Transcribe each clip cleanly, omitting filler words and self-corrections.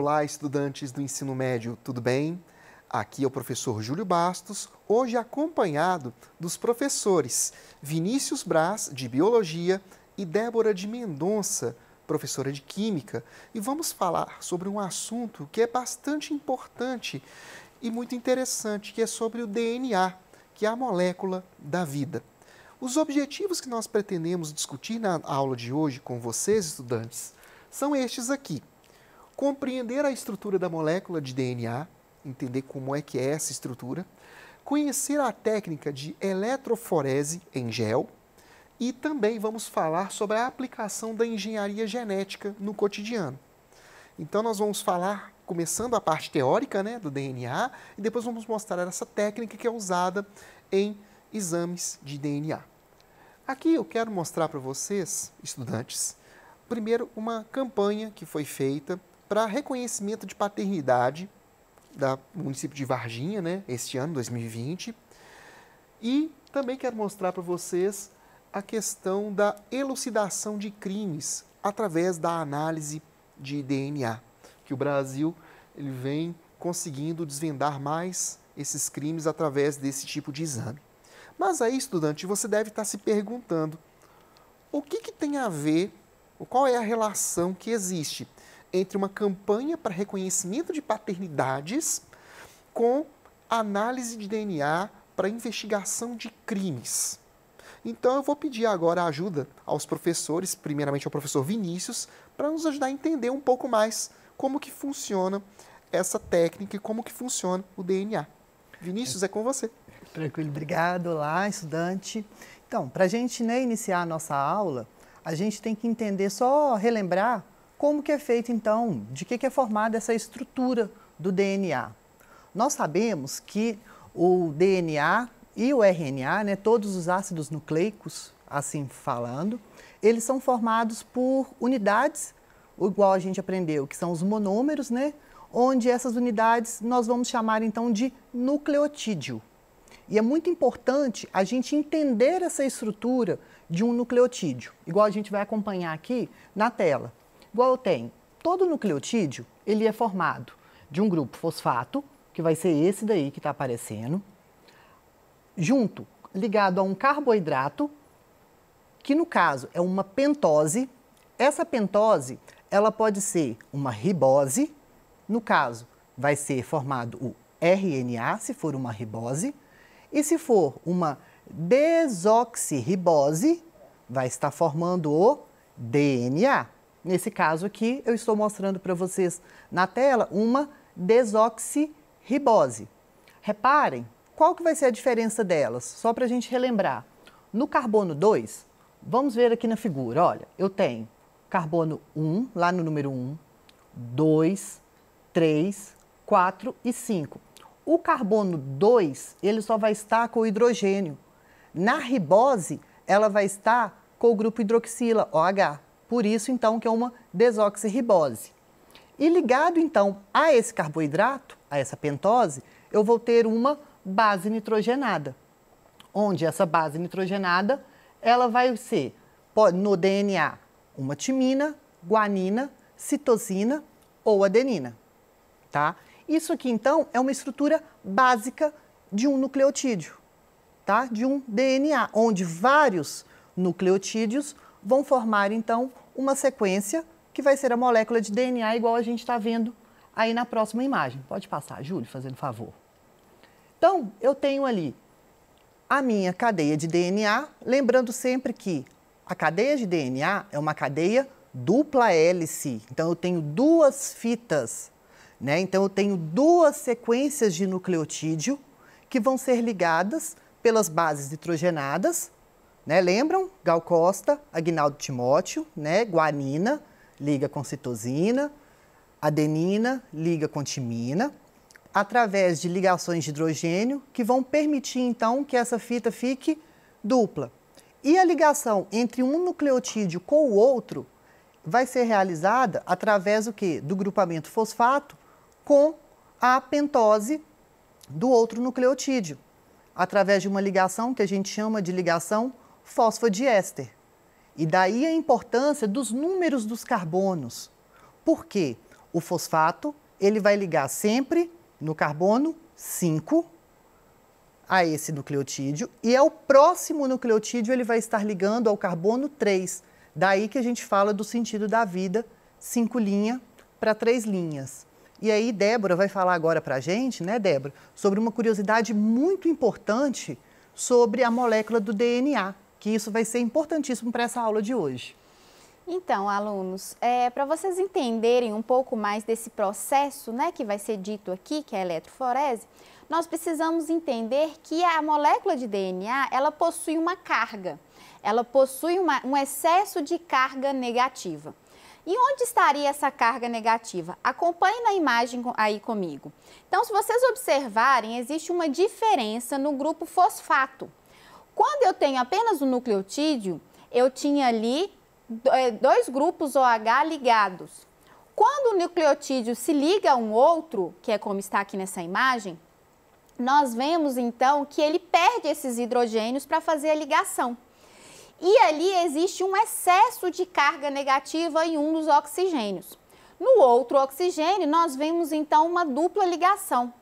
Olá, estudantes do ensino médio, tudo bem? Aqui é o professor Júlio Bastos, hoje acompanhado dos professores Vinícius Braz, de Biologia, e Débora de Mendonça, professora de Química, e vamos falar sobre um assunto que é bastante importante e muito interessante, que é sobre o DNA, que é a molécula da vida. Os objetivos que nós pretendemos discutir na aula de hoje com vocês, estudantes, são estes aqui. Compreender a estrutura da molécula de DNA, entender como é que é essa estrutura, conhecer a técnica de eletroforese em gel e também vamos falar sobre a aplicação da engenharia genética no cotidiano. Então nós vamos falar, começando a parte teórica, do DNA, e depois vamos mostrar essa técnica que é usada em exames de DNA. Aqui eu quero mostrar para vocês, estudantes, primeiro uma campanha que foi feita para reconhecimento de paternidade do município de Varginha, este ano, 2020. E também quero mostrar para vocês a questão da elucidação de crimes através da análise de DNA, que o Brasil ele vem conseguindo desvendar mais esses crimes através desse tipo de exame. Mas aí, estudante, você deve estar se perguntando o que tem a ver, qual é a relação que existe entre uma campanha para reconhecimento de paternidades com análise de DNA para investigação de crimes. Então eu vou pedir agora a ajuda aos professores, primeiramente ao professor Vinícius, para nos ajudar a entender um pouco mais como que funciona essa técnica e como que funciona o DNA. Vinícius, é com você. Tranquilo, obrigado. Olá, estudante. Então, para a gente iniciar a nossa aula, a gente tem que entender, só relembrar como que é feito, então, de que é formada essa estrutura do DNA. Nós sabemos que o DNA e o RNA, todos os ácidos nucleicos, assim falando, eles são formados por unidades, igual a gente aprendeu, que são os monômeros, onde essas unidades nós vamos chamar, então, de nucleotídeo. E é muito importante a gente entender essa estrutura de um nucleotídeo, igual a gente vai acompanhar aqui na tela. Igual eu tenho, todo nucleotídeo, ele é formado de um grupo fosfato, que vai ser esse daí que está aparecendo, ligado a um carboidrato, que no caso é uma pentose. Essa pentose, ela pode ser uma ribose, no caso vai ser formado o RNA, se for uma ribose, e se for uma desoxirribose, vai estar formando o DNA. Nesse caso aqui, eu estou mostrando para vocês na tela uma desoxirribose. Reparem, qual que vai ser a diferença delas? Só para a gente relembrar. No carbono 2, vamos ver aqui na figura, olha, eu tenho carbono 1, lá no número 1, 2, 3, 4 e 5. O carbono 2, ele só vai estar com o hidrogênio. Na ribose, ela vai estar com o grupo hidroxila, OH. Por isso, então, que é uma desoxirribose. E ligado, então, a esse carboidrato, a essa pentose, eu vou ter uma base nitrogenada. Onde essa base nitrogenada, ela vai ser, no DNA, uma timina, guanina, citosina ou adenina, tá? Isso aqui, então, é uma estrutura básica de um nucleotídeo, tá? De um DNA, onde vários nucleotídeos vão formar, então, uma sequência que vai ser a molécula de DNA, igual a gente está vendo aí na próxima imagem. Pode passar, Júlio, fazendo favor. Então, eu tenho ali a minha cadeia de DNA, lembrando sempre que a cadeia de DNA é uma cadeia dupla hélice. Então, eu tenho duas fitas, Então, eu tenho duas sequências de nucleotídeo que vão ser ligadas pelas bases nitrogenadas, Lembram? Gal Costa, Aguinaldo Timóteo, Guanina, liga com citosina, adenina, liga com timina, através de ligações de hidrogênio, que vão permitir, então, que essa fita fique dupla. E a ligação entre um nucleotídeo com o outro vai ser realizada através do quê? Do grupamento fosfato com a pentose do outro nucleotídeo, através de uma ligação que a gente chama de ligação fosfodiéster. E daí a importância dos números dos carbonos. Por quê? O fosfato, ele vai ligar sempre no carbono 5 a esse nucleotídeo e ao próximo nucleotídeo ele vai estar ligando ao carbono 3. Daí que a gente fala do sentido da vida, 5 linhas para 3 linhas. E aí Débora vai falar agora para a gente, né, Débora, sobre uma curiosidade muito importante sobre a molécula do DNA, que isso vai ser importantíssimo para essa aula de hoje. Então, alunos, para vocês entenderem um pouco mais desse processo, né, que vai ser dito aqui, que é a eletroforese, nós precisamos entender que a molécula de DNA, ela possui uma carga, ela possui um excesso de carga negativa. E onde estaria essa carga negativa? Acompanhe na imagem aí comigo. Então, se vocês observarem, existe uma diferença no grupo fosfato. Quando eu tenho apenas o nucleotídeo, eu tinha ali 2 grupos OH ligados. Quando o nucleotídeo se liga a um outro, que é como está aqui nessa imagem, nós vemos então que ele perde esses hidrogênios para fazer a ligação. E ali existe um excesso de carga negativa em um dos oxigênios. No outro oxigênio, nós vemos então uma dupla ligação.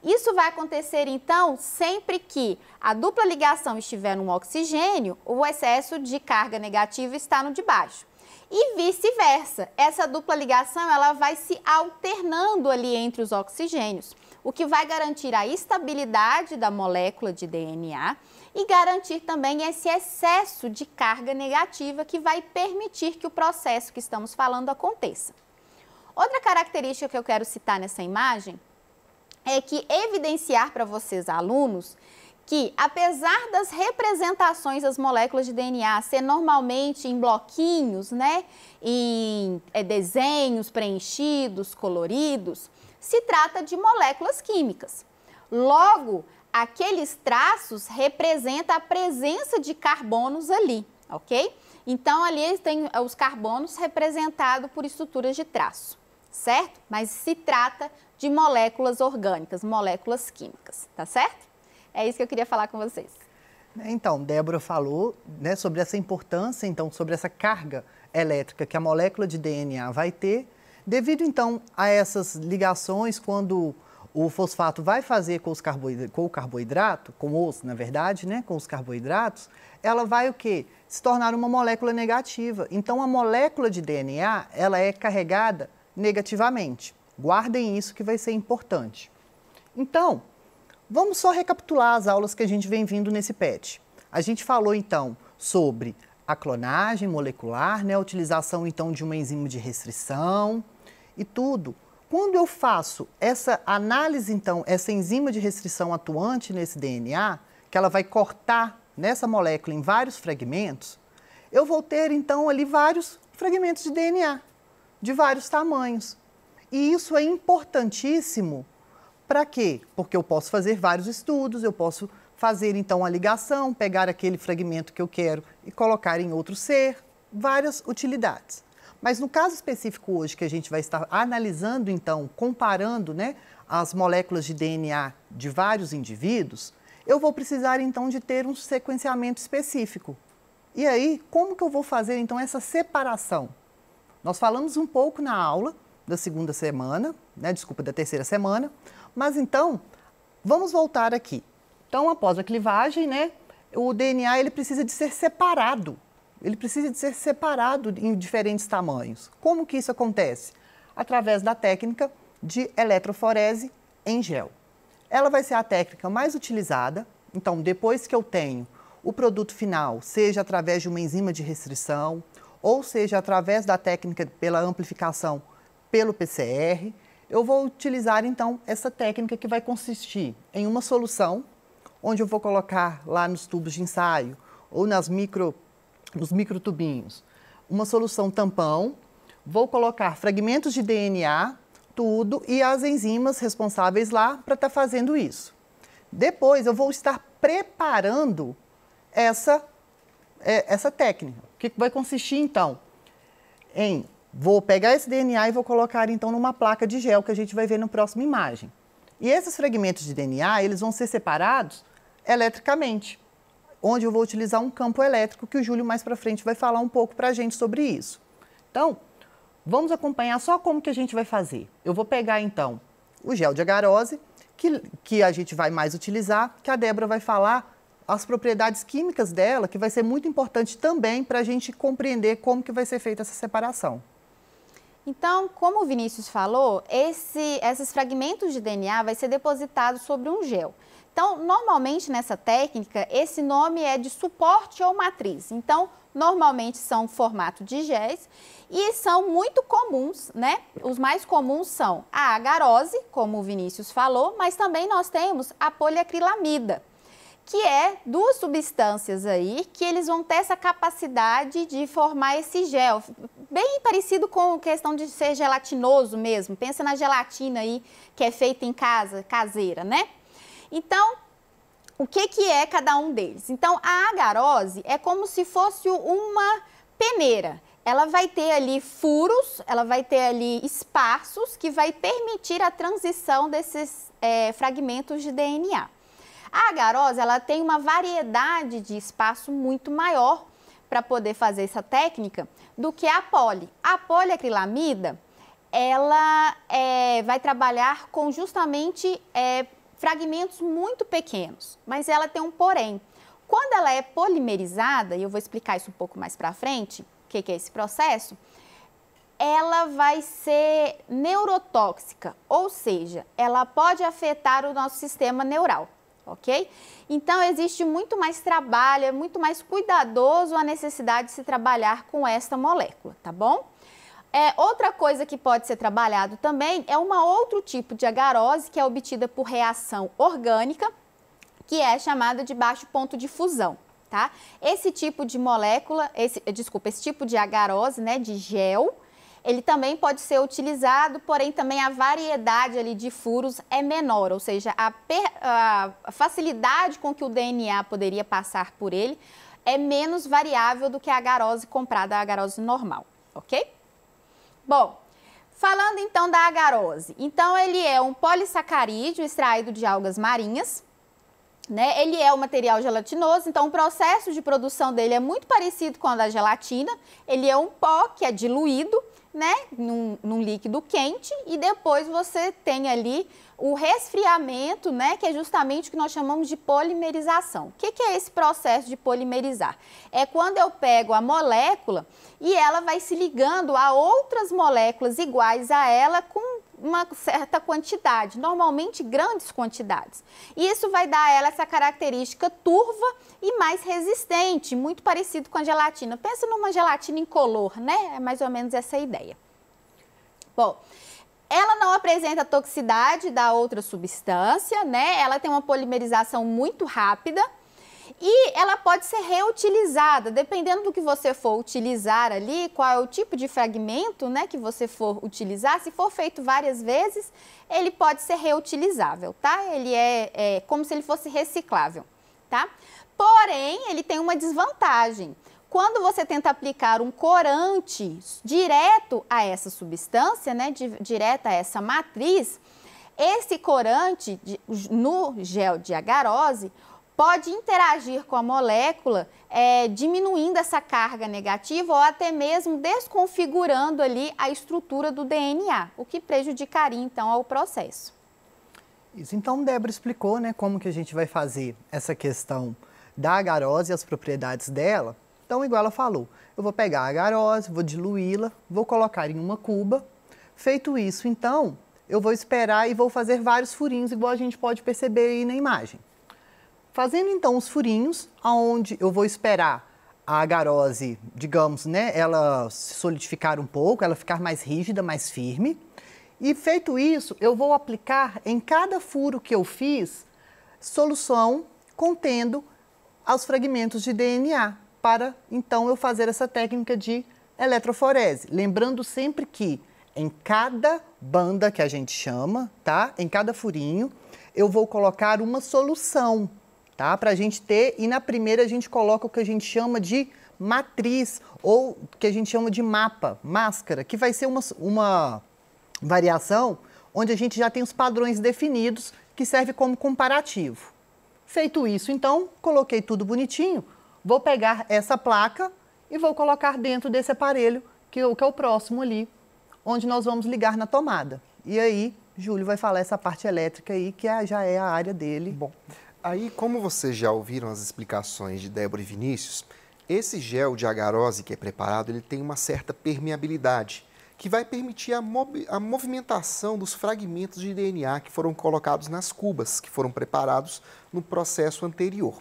Isso vai acontecer então sempre que a dupla ligação estiver no oxigênio, o excesso de carga negativa está no de baixo. E vice-versa, essa dupla ligação ela vai se alternando ali entre os oxigênios, o que vai garantir a estabilidade da molécula de DNA e garantir também esse excesso de carga negativa que vai permitir que o processo que estamos falando aconteça. Outra característica que eu quero citar nessa imagem é que evidenciar para vocês, alunos, que apesar das representações das moléculas de DNA ser normalmente em bloquinhos, né, em desenhos preenchidos, coloridos, se trata de moléculas químicas. Logo, aqueles traços representam a presença de carbonos ali, ok? Então, ali tem os carbonos representados por estruturas de traço, certo? Mas se trata de moléculas orgânicas, moléculas químicas, tá certo? É isso que eu queria falar com vocês. Então, Débora falou, né, sobre essa importância, então, sobre essa carga elétrica que a molécula de DNA vai ter, devido, então, a essas ligações, quando o fosfato vai fazer com o carboidrato, na verdade, né, com os carboidratos, ela vai o quê? Se tornar uma molécula negativa. Então, a molécula de DNA, ela é carregada negativamente. Guardem isso que vai ser importante. Então, vamos só recapitular as aulas que a gente vem vindo nesse PET. A gente falou, então, sobre a clonagem molecular, né, a utilização, então, de uma enzima de restrição e tudo. Quando eu faço essa análise, então, essa enzima de restrição atuante nesse DNA, que ela vai cortar nessa molécula em vários fragmentos, eu vou ter, então, ali vários fragmentos de DNA, de vários tamanhos. E isso é importantíssimo. Para quê? Porque eu posso fazer vários estudos, eu posso fazer então a ligação, pegar aquele fragmento que eu quero e colocar em outro ser, várias utilidades. Mas no caso específico hoje que a gente vai estar analisando então, comparando, né, as moléculas de DNA de vários indivíduos, eu vou precisar então de ter um sequenciamento específico. E aí, como que eu vou fazer então essa separação? Nós falamos um pouco na aula da segunda semana, né, da terceira semana, mas então, vamos voltar aqui. Então, após a clivagem, né, o DNA ele precisa de ser separado. Ele precisa de ser separado em diferentes tamanhos. Como que isso acontece? Através da técnica de eletroforese em gel. Ela vai ser a técnica mais utilizada. Então, depois que eu tenho o produto final, seja através de uma enzima de restrição, ou seja através da técnica pela amplificação pelo PCR, eu vou utilizar, então, essa técnica que vai consistir em uma solução, onde eu vou colocar lá nos tubos de ensaio ou nos microtubinhos, uma solução tampão, vou colocar fragmentos de DNA, tudo, e as enzimas responsáveis lá para estar fazendo isso. Depois, eu vou estar preparando essa técnica, que vai consistir, então, em... Vou pegar esse DNA e vou colocar, então, numa placa de gel, que a gente vai ver na próxima imagem. E esses fragmentos de DNA, eles vão ser separados eletricamente, onde eu vou utilizar um campo elétrico, que o Júlio mais para frente vai falar um pouco para a gente sobre isso. Então, Vamos acompanhar só como que a gente vai fazer. Eu vou pegar, então, o gel de agarose, que a gente vai mais utilizar, que a Débora vai falar as propriedades químicas dela, que vai ser muito importante também para a gente compreender como que vai ser feita essa separação. Então, como o Vinícius falou, esses fragmentos de DNA vai ser depositado sobre um gel. Então, normalmente nessa técnica, esse nome é de suporte ou matriz. Então, normalmente são formato de géis e são muito comuns, né? Os mais comuns são a agarose, como o Vinícius falou, mas também nós temos a poliacrilamida, que é duas substâncias aí que eles vão ter essa capacidade de formar esse gel, bem parecido com a questão de ser gelatinoso mesmo. Pensa na gelatina aí que é feita em casa, caseira, né? Então, o que é cada um deles? Então, a agarose é como se fosse uma peneira. Ela vai ter ali furos, ela vai ter ali espaços que vai permitir a transição desses fragmentos de DNA. A agarose, ela tem uma variedade de espaço muito maior para poder fazer essa técnica do que a poli. A poliacrilamida, ela vai trabalhar com justamente fragmentos muito pequenos, mas ela tem um porém. Quando ela é polimerizada, e eu vou explicar isso um pouco mais para frente, o que é esse processo, ela vai ser neurotóxica, ou seja, ela pode afetar o nosso sistema neural. Ok? Então, existe muito mais trabalho, é muito mais cuidadoso a necessidade de se trabalhar com esta molécula, tá bom? Outra coisa que pode ser trabalhado também é outro tipo de agarose que é obtida por reação orgânica, que é chamada de baixo ponto de fusão, tá? Esse tipo de molécula, esse tipo de agarose, né, de gel, ele também pode ser utilizado, porém também a variedade ali de furos é menor, ou seja, a facilidade com que o DNA poderia passar por ele é menos variável do que a agarose comprada, a agarose normal, ok? Bom, falando então da agarose, então ele é um polissacarídeo extraído de algas marinhas, né? Ele é um material gelatinoso, então o processo de produção dele é muito parecido com o da gelatina, ele é um pó que é diluído, né, num líquido quente e depois você tem ali o resfriamento, né, que é justamente o que nós chamamos de polimerização. O que é esse processo de polimerizar? É quando eu pego a molécula e ela vai se ligando a outras moléculas iguais a ela com uma certa quantidade, normalmente grandes quantidades. E isso vai dar a ela essa característica turva e mais resistente, muito parecido com a gelatina. Pensa numa gelatina incolor, né? É mais ou menos essa a ideia. Bom, ela não apresenta toxicidade da outra substância, né? Ela tem uma polimerização muito rápida. E ela pode ser reutilizada, dependendo do que você for utilizar ali, qual é o tipo de fragmento, né, que você for utilizar. Se for feito várias vezes, ele pode ser reutilizável, tá? Ele é como se ele fosse reciclável, tá? Porém, ele tem uma desvantagem. Quando você tenta aplicar um corante direto a essa substância, né, direto a essa matriz, esse corante no gel de agarose pode interagir com a molécula, diminuindo essa carga negativa ou até mesmo desconfigurando ali a estrutura do DNA, o que prejudicaria então ao processo. Isso, então Débora explicou, né, como que a gente vai fazer essa questão da agarose e as propriedades dela. Então, igual ela falou, eu vou pegar a agarose, vou diluí-la, vou colocar em uma cuba. Feito isso, então, eu vou esperar e vou fazer vários furinhos, igual a gente pode perceber aí na imagem. Fazendo então os furinhos, onde eu vou esperar a agarose, digamos, né, ela se solidificar um pouco, ela ficar mais rígida, mais firme. E feito isso, eu vou aplicar em cada furo que eu fiz solução contendo os fragmentos de DNA, para então eu fazer essa técnica de eletroforese. Lembrando sempre que em cada banda que a gente chama, tá? Em cada furinho, eu vou colocar uma solução, tá? Para a gente ter, e na primeira a gente coloca o que a gente chama de matriz, ou que a gente chama de mapa, máscara, que vai ser uma variação onde a gente já tem os padrões definidos, que serve como comparativo. Feito isso, então, coloquei tudo bonitinho, vou pegar essa placa e vou colocar dentro desse aparelho, que é o próximo ali, onde nós vamos ligar na tomada. E aí, Júlio vai falar essa parte elétrica aí, que já é a área dele. Bom, aí como vocês já ouviram as explicações de Débora e Vinícius, esse gel de agarose que é preparado, ele tem uma certa permeabilidade, que vai permitir a movimentação dos fragmentos de DNA que foram colocados nas cubas, que foram preparados no processo anterior.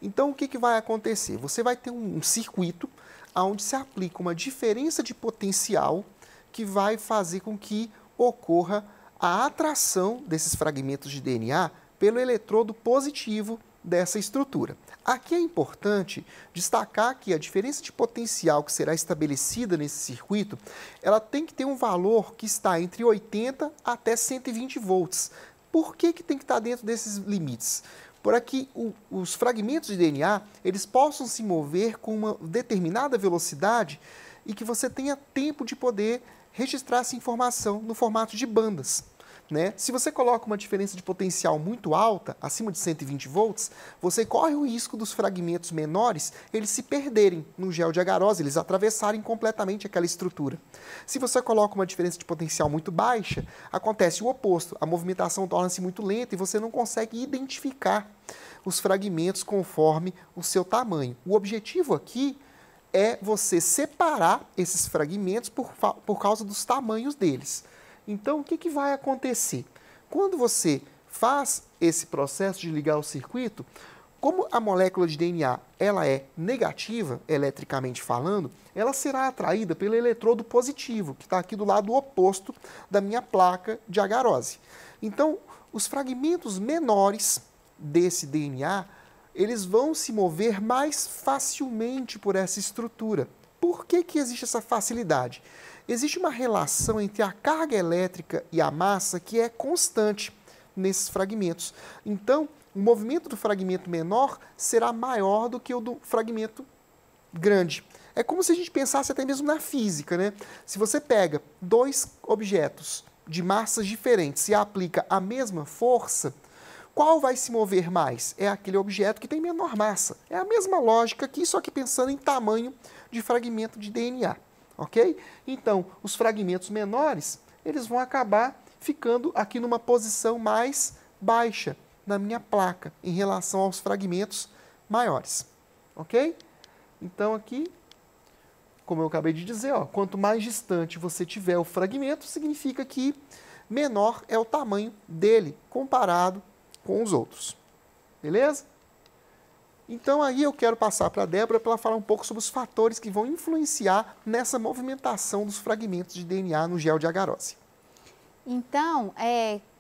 Então, o que vai acontecer? Você vai ter um circuito onde se aplica uma diferença de potencial que vai fazer com que ocorra a atração desses fragmentos de DNA pelo eletrodo positivo dessa estrutura. Aqui é importante destacar que a diferença de potencial que será estabelecida nesse circuito, ela tem que ter um valor que está entre 80 até 120 volts. Por que tem que estar dentro desses limites? Para que os fragmentos de DNA eles possam se mover com uma determinada velocidade e que você tenha tempo de poder registrar essa informação no formato de bandas. Né? Se você coloca uma diferença de potencial muito alta, acima de 120 volts, você corre o risco dos fragmentos menores eles se perderem no gel de agarose, eles atravessarem completamente aquela estrutura. Se você coloca uma diferença de potencial muito baixa, acontece o oposto, a movimentação torna-se muito lenta e você não consegue identificar os fragmentos conforme o seu tamanho. O objetivo aqui é você separar esses fragmentos por causa dos tamanhos deles. Então, o que vai acontecer? Quando você faz esse processo de ligar o circuito, como a molécula de DNA ela é negativa, eletricamente falando, ela será atraída pelo eletrodo positivo, que está aqui do lado oposto da minha placa de agarose. Então, os fragmentos menores desse DNA, eles vão se mover mais facilmente por essa estrutura. Por que existe essa facilidade? Existe uma relação entre a carga elétrica e a massa que é constante nesses fragmentos. Então, o movimento do fragmento menor será maior do que o do fragmento grande. É como se a gente pensasse até mesmo na física, né? Se você pega dois objetos de massas diferentes e aplica a mesma força, qual vai se mover mais? É aquele objeto que tem menor massa. É a mesma lógica aqui, só que pensando em tamanho de fragmento de DNA. Ok? Então, os fragmentos menores, eles vão acabar ficando aqui numa posição mais baixa na minha placa, em relação aos fragmentos maiores. Ok? Então, aqui, como eu acabei de dizer, ó, quanto mais distante você tiver o fragmento, significa que menor é o tamanho dele, comparado com os outros. Beleza? Então, aí eu quero passar para a Débora para ela falar um pouco sobre os fatores que vão influenciar nessa movimentação dos fragmentos de DNA no gel de agarose. Então,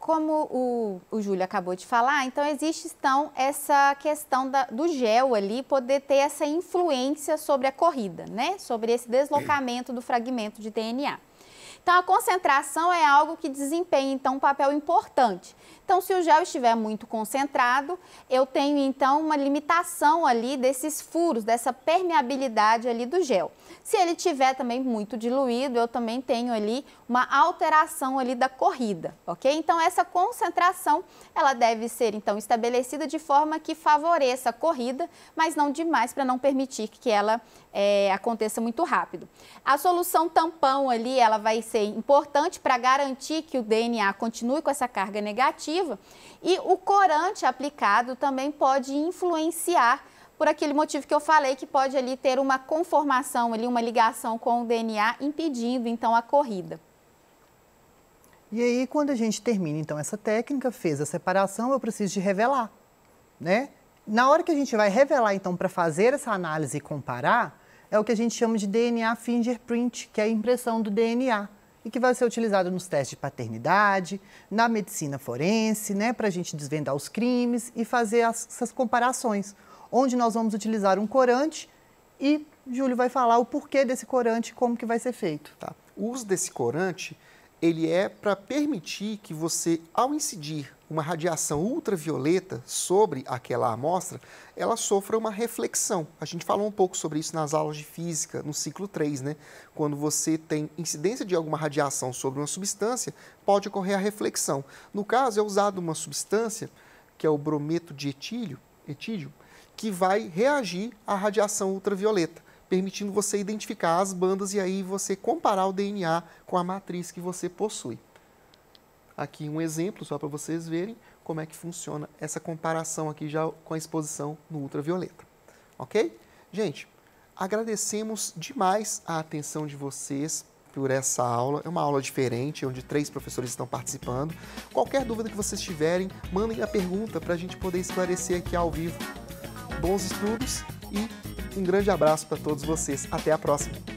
como o Júlio acabou de falar, então existe essa questão do gel ali poder ter essa influência sobre a corrida, né? Sobre esse deslocamento do fragmento de DNA. Então, a concentração é algo que desempenha, então, um papel importante. Então, se o gel estiver muito concentrado, eu tenho, então, uma limitação ali desses furos, dessa permeabilidade ali do gel. Se ele estiver também muito diluído, eu também tenho ali uma alteração ali da corrida, ok? Então, essa concentração, ela deve ser, então, estabelecida de forma que favoreça a corrida, mas não demais para não permitir que ela aconteça muito rápido. A solução tampão ali, ela vai ser importante para garantir que o DNA continue com essa carga negativa e o corante aplicado também pode influenciar por aquele motivo que eu falei, que pode ali ter uma conformação ali, uma ligação com o DNA, impedindo então a corrida. E aí, quando a gente termina então essa técnica, fez a separação, eu preciso de revelar, né? Na hora que a gente vai revelar então para fazer essa análise e comparar, é o que a gente chama de DNA fingerprint, que é a impressão do DNA, e que vai ser utilizado nos testes de paternidade, na medicina forense, né, para a gente desvendar os crimes e fazer essas comparações, onde nós vamos utilizar um corante e Júlio vai falar o porquê desse corante e como que vai ser feito. Tá. O uso desse corante, ele é para permitir que você, ao incidir uma radiação ultravioleta sobre aquela amostra, ela sofra uma reflexão. A gente falou um pouco sobre isso nas aulas de física, no ciclo 3, né? Quando você tem incidência de alguma radiação sobre uma substância, pode ocorrer a reflexão. No caso, é usado uma substância, que é o brometo de etílio, que vai reagir à radiação ultravioleta, permitindo você identificar as bandas e aí você comparar o DNA com a matriz que você possui. Aqui um exemplo, só para vocês verem como é que funciona essa comparação aqui já com a exposição no ultravioleta. Ok? Gente, agradecemos demais a atenção de vocês por essa aula. É uma aula diferente, onde 3 professores estão participando. Qualquer dúvida que vocês tiverem, mandem a pergunta para a gente poder esclarecer aqui ao vivo. Bons estudos e um grande abraço para todos vocês. Até a próxima!